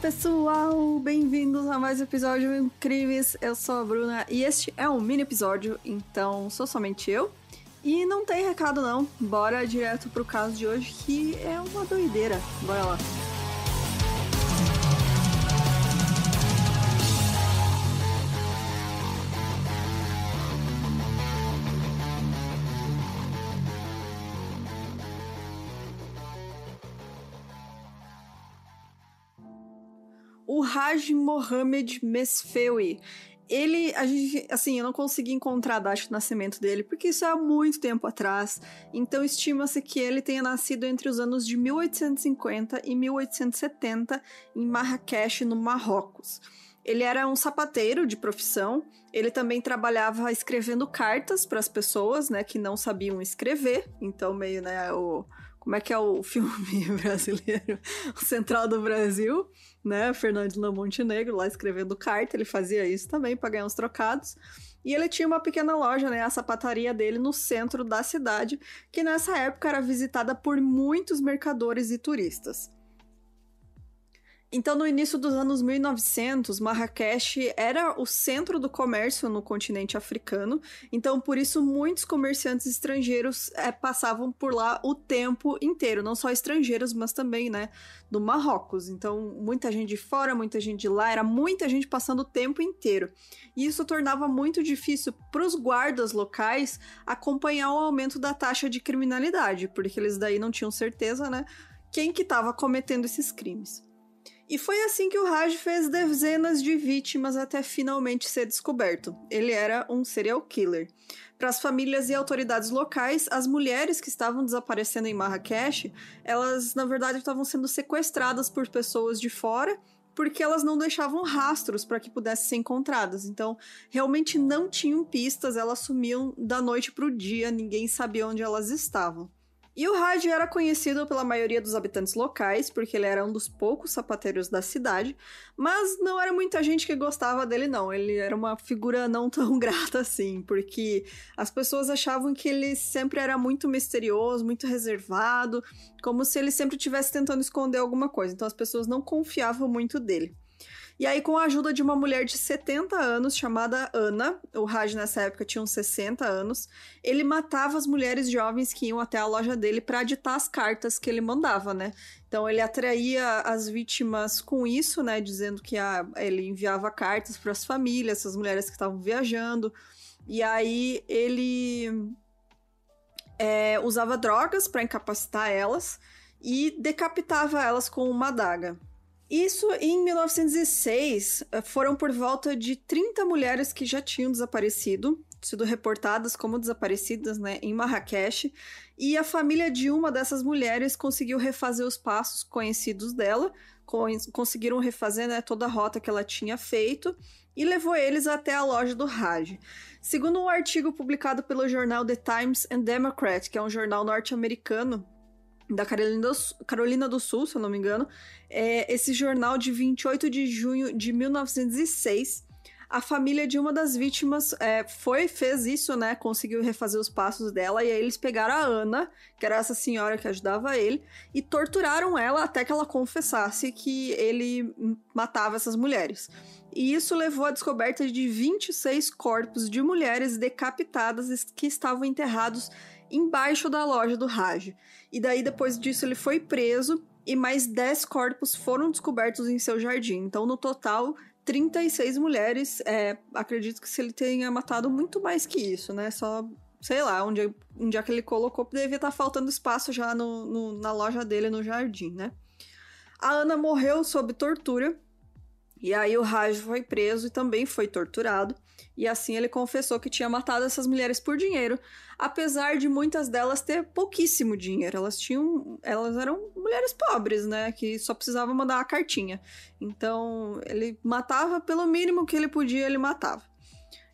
pessoal, bem-vindos a mais um episódio de Crimes. Eu sou a Bruna e este é um mini episódio, então sou somente eu. E não tem recado não, bora direto pro caso de hoje, que é uma doideira. Bora lá. O Haj Mohamed Mesfewi, eu não consegui encontrar a data de nascimento dele, porque isso é há muito tempo atrás, então estima-se que ele tenha nascido entre os anos de 1850 e 1870 em Marrakech, no Marrocos. Ele era um sapateiro de profissão, ele também trabalhava escrevendo cartas para as pessoas, né, que não sabiam escrever, então meio, né, como é que é o filme brasileiro? O Central do Brasil, né? Fernando Montenegro lá escrevendo carta, ele fazia isso também para ganhar uns trocados. E ele tinha uma pequena loja, né? A sapataria dele no centro da cidade, que nessa época era visitada por muitos mercadores e turistas. Então, no início dos anos 1900, Marrakech era o centro do comércio no continente africano. Então, por isso, muitos comerciantes estrangeiros passavam por lá o tempo inteiro. Não só estrangeiros, mas também, né, do Marrocos. Então, muita gente de fora, muita gente de lá, era muita gente passando o tempo inteiro. E isso tornava muito difícil para os guardas locais acompanhar o aumento da taxa de criminalidade, porque eles daí não tinham certeza, né, quem que estava cometendo esses crimes. E foi assim que o Haj fez dezenas de vítimas até finalmente ser descoberto. Ele era um serial killer. Para as famílias e autoridades locais, as mulheres que estavam desaparecendo em Marrakech, elas na verdade estavam sendo sequestradas por pessoas de fora, porque elas não deixavam rastros para que pudessem ser encontradas. Então, realmente não tinham pistas, elas sumiam da noite para o dia, ninguém sabia onde elas estavam. E o Haj era conhecido pela maioria dos habitantes locais, porque ele era um dos poucos sapateiros da cidade, mas não era muita gente que gostava dele não, ele era uma figura não tão grata assim, porque as pessoas achavam que ele sempre era muito misterioso, muito reservado, como se ele sempre estivesse tentando esconder alguma coisa, então as pessoas não confiavam muito dele. E aí, com a ajuda de uma mulher de 70 anos, chamada Ana, o Haj nessa época tinha uns 60 anos, ele matava as mulheres jovens que iam até a loja dele para ditar as cartas que ele mandava, né? Então ele atraía as vítimas com isso, né? Dizendo que ele enviava cartas para as famílias, essas mulheres que estavam viajando. E aí ele usava drogas para incapacitar elas e decapitava elas com uma adaga. Isso em 1906, foram por volta de 30 mulheres que já tinham desaparecido, sido reportadas como desaparecidas, né, em Marrakech, e a família de uma dessas mulheres conseguiu refazer os passos conhecidos dela, conseguiram refazer, né, toda a rota que ela tinha feito, e levou eles até a loja do Haj. Segundo um artigo publicado pelo jornal The Times and Democrat, que é um jornal norte-americano, da Carolina do Sul, se eu não me engano, esse jornal de 28 de junho de 1906, a família de uma das vítimas fez isso, né, conseguiu refazer os passos dela, e aí eles pegaram a Ana, que era essa senhora que ajudava ele, e torturaram ela até que ela confessasse que ele matava essas mulheres. E isso levou à descoberta de 26 corpos de mulheres decapitadas que estavam enterrados embaixo da loja do Haj. E daí, depois disso, ele foi preso e mais 10 corpos foram descobertos em seu jardim. Então, no total, 36 mulheres. Acredito que se ele tenha matado muito mais que isso, né? Só, sei lá, onde é que ele colocou, devia estar faltando espaço já na loja dele, no jardim, né? A Ana morreu sob tortura. E aí o Haj foi preso e também foi torturado. E assim ele confessou que tinha matado essas mulheres por dinheiro, apesar de muitas delas ter pouquíssimo dinheiro. Elas eram mulheres pobres, né, que só precisavam mandar uma cartinha. Então ele matava pelo mínimo que ele podia, ele matava.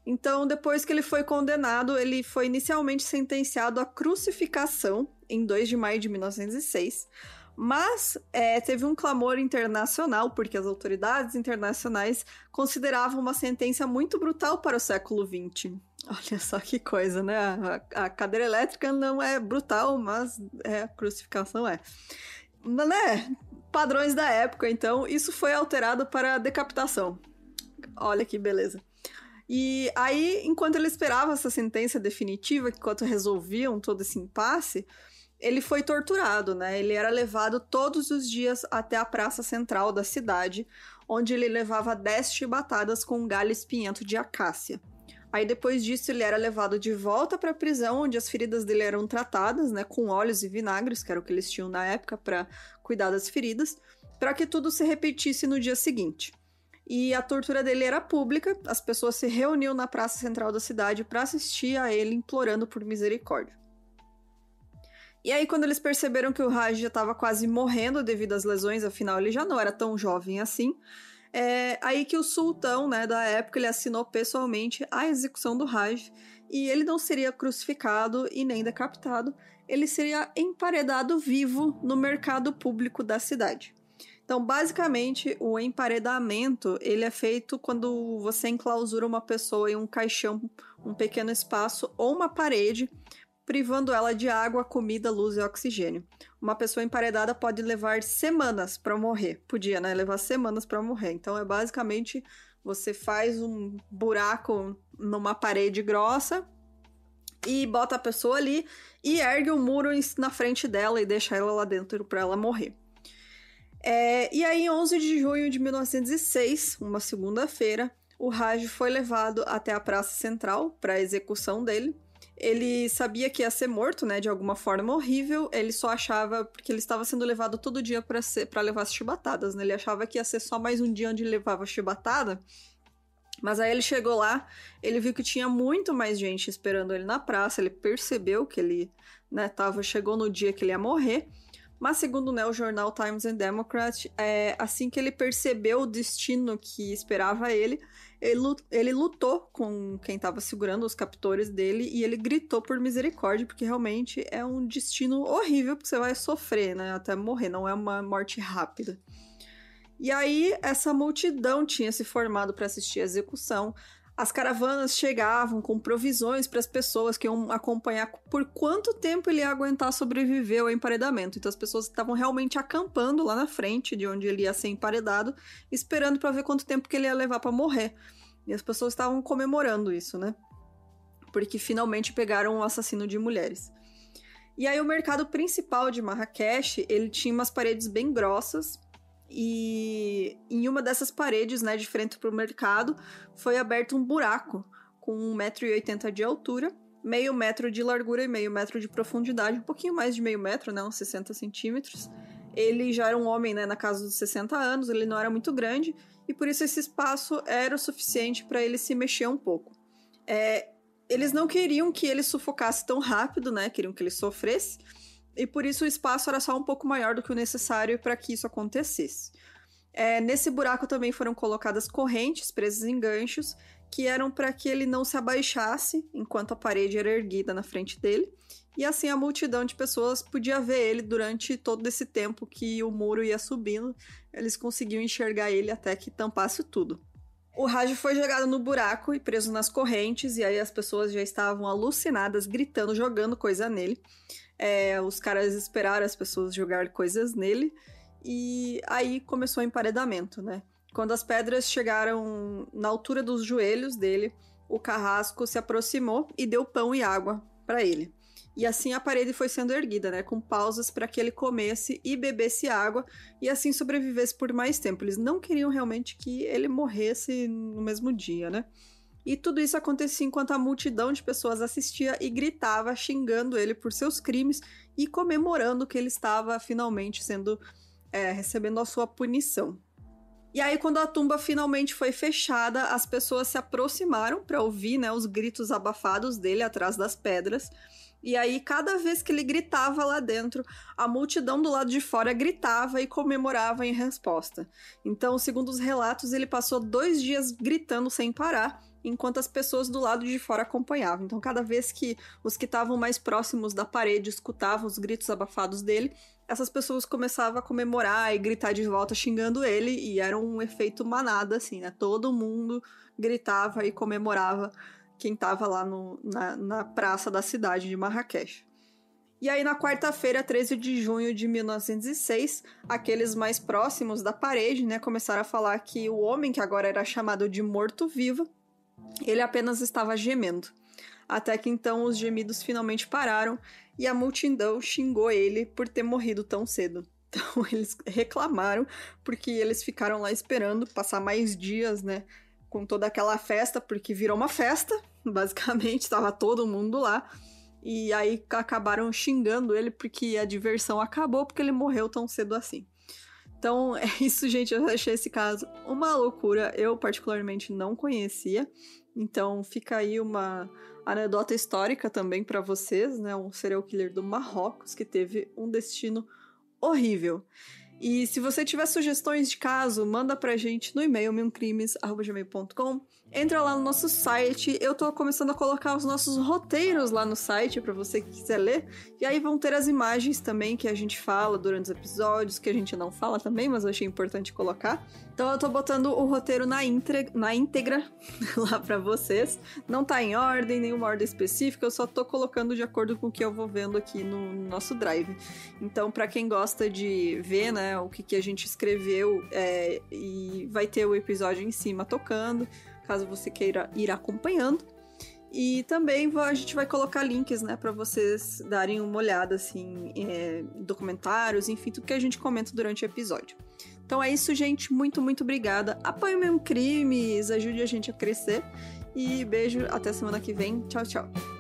Então, depois que ele foi condenado, ele foi inicialmente sentenciado à crucificação em 2 de maio de 1906. Mas teve um clamor internacional, porque as autoridades internacionais consideravam uma sentença muito brutal para o século XX. Olha só que coisa, né? A cadeira elétrica não é brutal, mas a crucificação é. Né? padrões da época, então, isso foi alterado para decapitação. Olha que beleza. E aí, enquanto ele esperava essa sentença definitiva, enquanto resolviam todo esse impasse, ele foi torturado, né? Ele era levado todos os dias até a praça central da cidade, onde ele levava 10 chibatadas com um galho espinhento de acácia. Aí depois disso ele era levado de volta para a prisão, onde as feridas dele eram tratadas, né, com óleos e vinagres, que era o que eles tinham na época para cuidar das feridas, para que tudo se repetisse no dia seguinte. E a tortura dele era pública, as pessoas se reuniam na praça central da cidade para assistir a ele implorando por misericórdia. E aí, quando eles perceberam que o Raj já estava quase morrendo devido às lesões, afinal ele já não era tão jovem assim, aí que o sultão, né, da época, ele assinou pessoalmente a execução do Raj, e ele não seria crucificado e nem decapitado, ele seria emparedado vivo no mercado público da cidade. Então, basicamente, o emparedamento, ele é feito quando você enclausura uma pessoa em um caixão, um pequeno espaço ou uma parede, privando ela de água, comida, luz e oxigênio. Uma pessoa emparedada pode levar semanas para morrer. Podia, né? Levar semanas para morrer. Então, é basicamente, você faz um buraco numa parede grossa e bota a pessoa ali e ergue um muro na frente dela e deixa ela lá dentro para ela morrer. E aí, em 11 de junho de 1906, uma segunda-feira, o Raj foi levado até a praça central para a execução dele. Ele sabia que ia ser morto, né, de alguma forma horrível, ele só achava, porque ele estava sendo levado todo dia para levar as chibatadas, né, ele achava que ia ser só mais um dia onde ele levava chibatada, mas aí ele chegou lá, ele viu que tinha muito mais gente esperando ele na praça, ele percebeu que ele, né, chegou no dia que ele ia morrer. Mas segundo, né, o jornal Times and Democrat, assim que ele percebeu o destino que esperava ele lutou com quem estava segurando os captores dele e ele gritou por misericórdia, porque realmente é um destino horrível, porque você vai sofrer, né, até morrer, não é uma morte rápida. E aí, essa multidão tinha se formado para assistir a execução. As caravanas chegavam com provisões para as pessoas que iam acompanhar por quanto tempo ele ia aguentar sobreviver ao emparedamento. Então as pessoas estavam realmente acampando lá na frente de onde ele ia ser emparedado, esperando para ver quanto tempo que ele ia levar para morrer. E as pessoas estavam comemorando isso, né? Porque finalmente pegaram um assassino de mulheres. E aí o mercado principal de Marrakech, ele tinha umas paredes bem grossas. E em uma dessas paredes, né, de frente para o mercado, foi aberto um buraco com 1,80 m de altura, meio metro de largura e meio metro de profundidade, um pouquinho mais de meio metro, né, uns 60 centímetros. Ele já era um homem, né, na casa dos 60 anos, ele não era muito grande, e por isso esse espaço era o suficiente para ele se mexer um pouco. Eles não queriam que ele sufocasse tão rápido, né, queriam que ele sofresse, e por isso o espaço era só um pouco maior do que o necessário para que isso acontecesse. Nesse buraco também foram colocadas correntes presas em ganchos, que eram para que ele não se abaixasse enquanto a parede era erguida na frente dele, e assim a multidão de pessoas podia ver ele durante todo esse tempo que o muro ia subindo, eles conseguiam enxergar ele até que tampasse tudo. O Raj foi jogado no buraco e preso nas correntes, e aí as pessoas já estavam alucinadas, gritando, jogando coisa nele. Os caras esperaram as pessoas jogar coisas nele, e aí começou o emparedamento, né? Quando as pedras chegaram na altura dos joelhos dele, o carrasco se aproximou e deu pão e água para ele. E assim a parede foi sendo erguida, né? Com pausas para que ele comesse e bebesse água e assim sobrevivesse por mais tempo. Eles não queriam realmente que ele morresse no mesmo dia, né? E tudo isso acontecia enquanto a multidão de pessoas assistia e gritava, xingando ele por seus crimes e comemorando que ele estava finalmente recebendo a sua punição. E aí, quando a tumba finalmente foi fechada, as pessoas se aproximaram para ouvir, né, os gritos abafados dele atrás das pedras. E aí, cada vez que ele gritava lá dentro, a multidão do lado de fora gritava e comemorava em resposta. Então, segundo os relatos, ele passou 2 dias gritando sem parar, enquanto as pessoas do lado de fora acompanhavam. Então, cada vez que os que estavam mais próximos da parede escutavam os gritos abafados dele, essas pessoas começavam a comemorar e gritar de volta xingando ele, e era um efeito manada, assim, né? Todo mundo gritava e comemorava quem estava lá na praça da cidade de Marrakech. E aí, na quarta-feira, 13 de junho de 1906, aqueles mais próximos da parede, né, começaram a falar que o homem, que agora era chamado de morto-vivo, ele apenas estava gemendo. Até que então os gemidos finalmente pararam e a multidão xingou ele por ter morrido tão cedo. Então eles reclamaram porque eles ficaram lá esperando passar mais dias, né, com toda aquela festa, porque virou uma festa, basicamente, estava todo mundo lá. E aí acabaram xingando ele porque a diversão acabou porque ele morreu tão cedo assim. Então é isso, gente. Eu achei esse caso uma loucura. Eu particularmente não conhecia. Então fica aí uma anedota histórica também para vocês, né? Um serial killer do Marrocos que teve um destino horrível. E se você tiver sugestões de caso, manda pra gente no e-mail milcrimes@gmail.com. Entra lá no nosso site. Eu tô começando a colocar os nossos roteiros lá no site pra você que quiser ler. E aí vão ter as imagens também que a gente fala durante os episódios, que a gente não fala também, mas eu achei importante colocar. Então eu tô botando o roteiro na íntegra lá pra vocês. Não tá em ordem, nenhuma ordem específica, eu só tô colocando de acordo com o que eu vou vendo aqui no nosso drive. Então, pra quem gosta de ver, né, o que a gente escreveu, e vai ter o episódio em cima tocando, caso você queira ir acompanhando. E também a gente vai colocar links, né, para vocês darem uma olhada, assim, documentários, enfim, tudo que a gente comenta durante o episódio. Então é isso, gente. Muito, muito obrigada. Apoie o Mesmo Crimes, ajude a gente a crescer. E beijo, até semana que vem. Tchau, tchau.